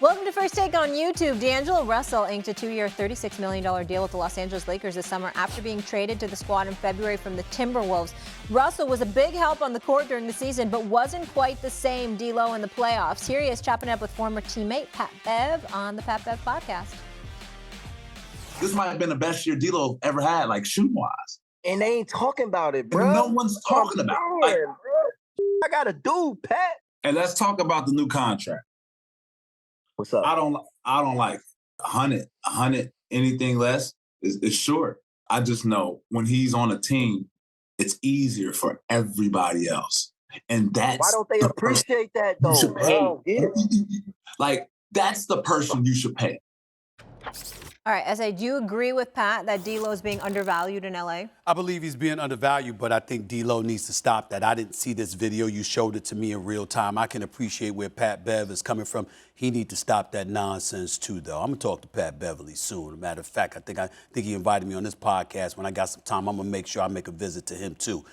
Welcome to First Take on YouTube. D'Angelo Russell inked a 2-year, $36 million deal with the Los Angeles Lakers this summer after being traded to the squad in February from the Timberwolves. Russell was a big help on the court during the season, but wasn't quite the same D-Lo in the playoffs. Here he is chopping up with former teammate Pat Bev on the Pat Bev podcast. This might have been the best year D-Lo ever had, like shooting-wise. And they ain't talking about it, bro. And no one's talking about it. Like, bro. I got to do, Pat. And let's talk about the new contract. What's up? I don't like 100, anything less is short. I just know when he's on a team, it's easier for everybody else. And that's why don't they appreciate that though? You should pay. Like, that's the person you should pay. All right, S.A., do you agree with Pat that D-Lo is being undervalued in L.A.? I believe he's being undervalued, but I think D-Lo needs to stop that. I didn't see this video. You showed it to me in real time. I can appreciate where Pat Bev is coming from. He needs to stop that nonsense, too, though. I'm going to talk to Pat Beverley soon. As a matter of fact, I think he invited me on this podcast. When I got some time, I'm going to make sure I make a visit to him, too.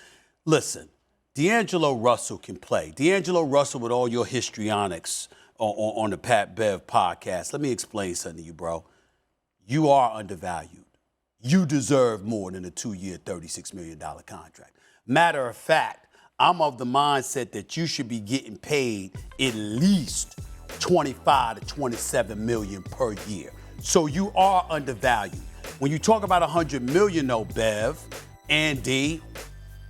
Listen, D'Angelo Russell can play. D'Angelo Russell with all your histrionics on the Pat Bev podcast. Let me explain something to you, bro. You are undervalued. You deserve more than a 2-year, $36 million contract. Matter of fact, I'm of the mindset that you should be getting paid at least $25 to $27 million per year. So you are undervalued. When you talk about $100 million, though, Bev and D,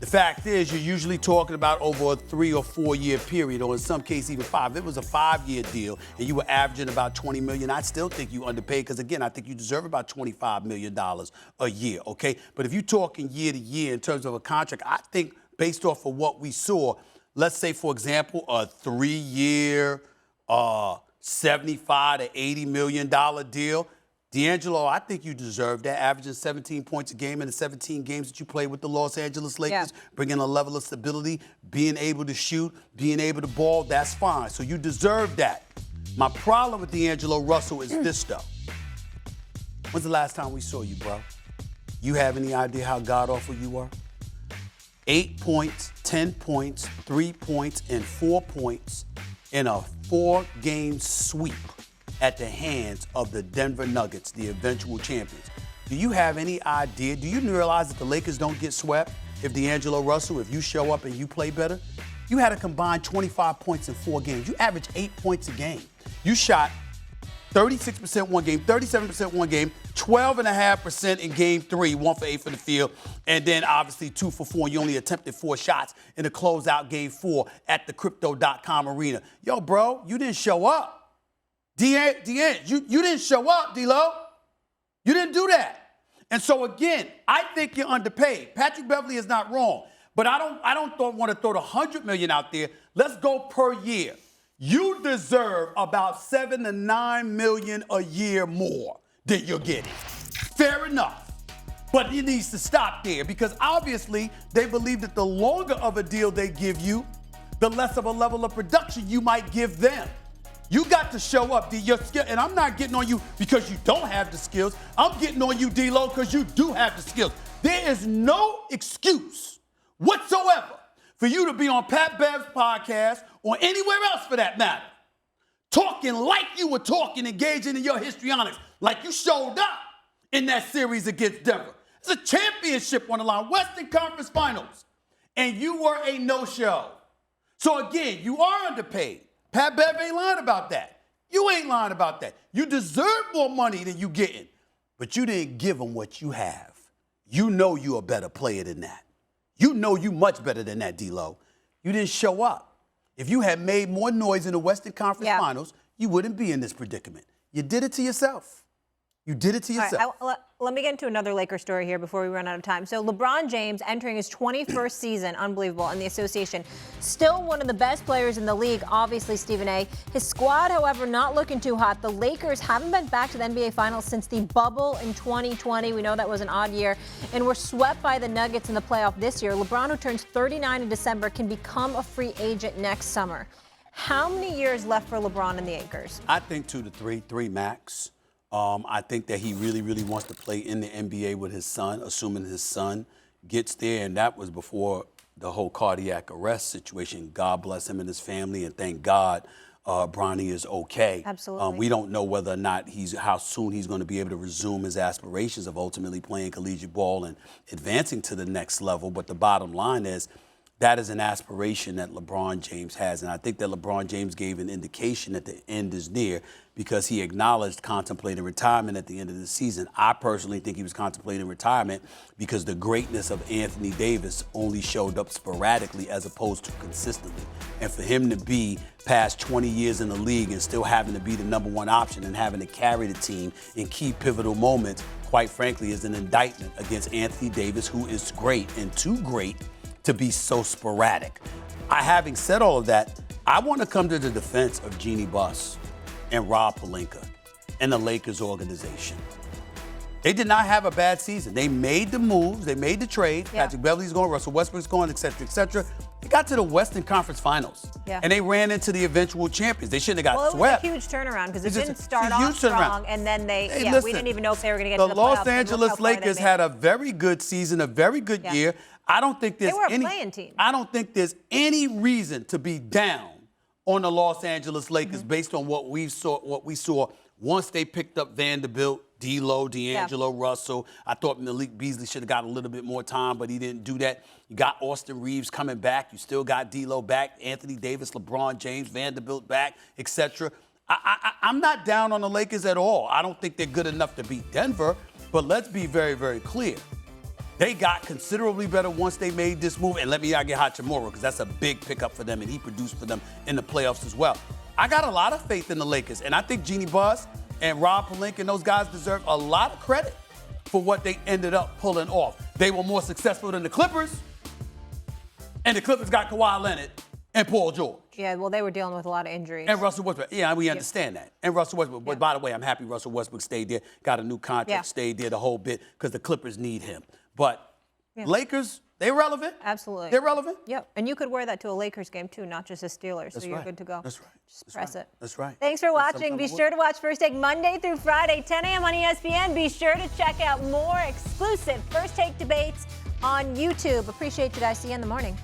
the fact is you're usually talking about over a 3 or 4 year period, or in some cases even 5. If it was a 5-year deal and you were averaging about $20 million, I'd still think you underpaid because, again, I think you deserve about $25 million a year, okay? But if you're talking year to year in terms of a contract, I think based off of what we saw, let's say, for example, a 3-year, $75 to $80 million deal, D'Angelo, I think you deserve that, averaging 17 points a game in the 17 games that you played with the Los Angeles Lakers, bringing a level of stability, being able to shoot, being able to ball, that's fine. So you deserve that. My problem with D'Angelo Russell is this, though. When's the last time we saw you, bro? You have any idea how god-awful you were? 8 points, 10 points, 3 points, and 4 points in a 4-game sweep at the hands of the Denver Nuggets, the eventual champions. Do you have any idea? Do you realize that the Lakers don't get swept if D'Angelo Russell, if you show up and you play better? You had a combined 25 points in 4 games. You averaged 8 points a game. You shot 36% one game, 37% one game, 12.5% in game 3, 1 for 8 from the field, and then obviously 2 for 4. You only attempted 4 shots in the closeout game 4 at the Crypto.com arena. Yo, bro, you didn't show up. You didn't show up, D-Lo. You didn't do that. And so, again, I think you're underpaid. Patrick Beverley is not wrong. But I don't want to throw the $100 million out there. Let's go per year. You deserve about $7 to $9 million a year more than you're getting. Fair enough. But it needs to stop there because obviously they believe that the longer of a deal they give you, the less of a level of production you might give them. You got to show up, D. Your skill, and I'm not getting on you because you don't have the skills. I'm getting on you, D-Lo, because you do have the skills. There is no excuse whatsoever for you to be on Pat Bev's podcast or anywhere else for that matter, talking like you were talking, engaging in your histrionics, like you showed up in that series against Denver. It's a championship on the line, Western Conference Finals, and you were a no-show. So again, you are underpaid. Pat Bev ain't lying about that. You ain't lying about that. You deserve more money than you getting, but you didn't give them what you have. You know you a better player than that. You know you much better than that, D-Lo. You didn't show up. If you had made more noise in the Western Conference Finals, you wouldn't be in this predicament. You did it to yourself. You did it to yourself. All right, let me get into another Lakers story here before we run out of time. So LeBron James entering his 21st season, unbelievable, in the association. Still one of the best players in the league, obviously, Stephen A. His squad, however, not looking too hot. The Lakers haven't been back to the NBA Finals since the bubble in 2020. We know that was an odd year. And were swept by the Nuggets in the playoff this year. LeBron, who turns 39 in December, can become a free agent next summer. How many years left for LeBron and the Lakers? I think 2 to 3 max. I think that he really, really wants to play in the NBA with his son, assuming his son gets there. And that was before the whole cardiac arrest situation. God bless him and his family, and thank God Bronny is okay. Absolutely. We don't know whether or not how soon he's going to be able to resume his aspirations of ultimately playing collegiate ball and advancing to the next level. But the bottom line is that is an aspiration that LeBron James has. And I think that LeBron James gave an indication that the end is near because he acknowledged contemplating retirement at the end of the season. I personally think he was contemplating retirement because the greatness of Anthony Davis only showed up sporadically as opposed to consistently. And for him to be past 20 years in the league and still having to be the number one option and having to carry the team in key pivotal moments, quite frankly, is an indictment against Anthony Davis, who is great and too great to be so sporadic. Having said all of that, I want to come to the defense of Jeannie Buss and Rob Pelinka and the Lakers organization. They did not have a bad season. They made the moves. They made the trade. Yeah. Patrick Beverley's going, Russell Westbrook's going, et cetera, et cetera. They got to the Western Conference Finals. Yeah. And they ran into the eventual champions. They shouldn't have got swept. Well, it was a huge turnaround because it It's just didn't a start huge off strong, turnaround. and then we Listen, didn't even know if they were going to get to the playoffs. The Los and look how Angeles far they Lakers made. had a very good season, a very good year. I don't think there's They were a any playing team. I don't think there's any reason to be down on the Los Angeles Lakers based on what we saw once they picked up Vanderbilt, D'Lo, D'Angelo, Russell. I thought Malik Beasley should have got a little bit more time, but he didn't do that. You got Austin Reeves coming back. You still got D'Lo back, Anthony Davis, LeBron James, Vanderbilt back, etc. I'm not down on the Lakers at all. I don't think they're good enough to beat Denver, but let's be very, very clear. They got considerably better once they made this move. And let me get Hachimura, because that's a big pickup for them, and he produced for them in the playoffs as well. I got a lot of faith in the Lakers, and I think Jeannie Buss and Rob Pelinka and those guys deserve a lot of credit for what they ended up pulling off. They were more successful than the Clippers, and the Clippers got Kawhi Leonard and Paul George. Yeah, well, they were dealing with a lot of injuries. And Russell Westbrook. Yeah, we understand that. And Russell Westbrook. But by the way, I'm happy Russell Westbrook stayed there, got a new contract, stayed there the whole bit, because the Clippers need him. But Lakers, they're relevant. Absolutely. They're relevant. Yep. And you could wear that to a Lakers game, too, not just a Steelers. That's so you're right. good to go. That's right. Just press it. That's right. Thanks for watching. Be sure to watch First Take Monday through Friday, 10 a.m. on ESPN. Be sure to check out more exclusive First Take debates on YouTube. Appreciate you guys. See you in the morning.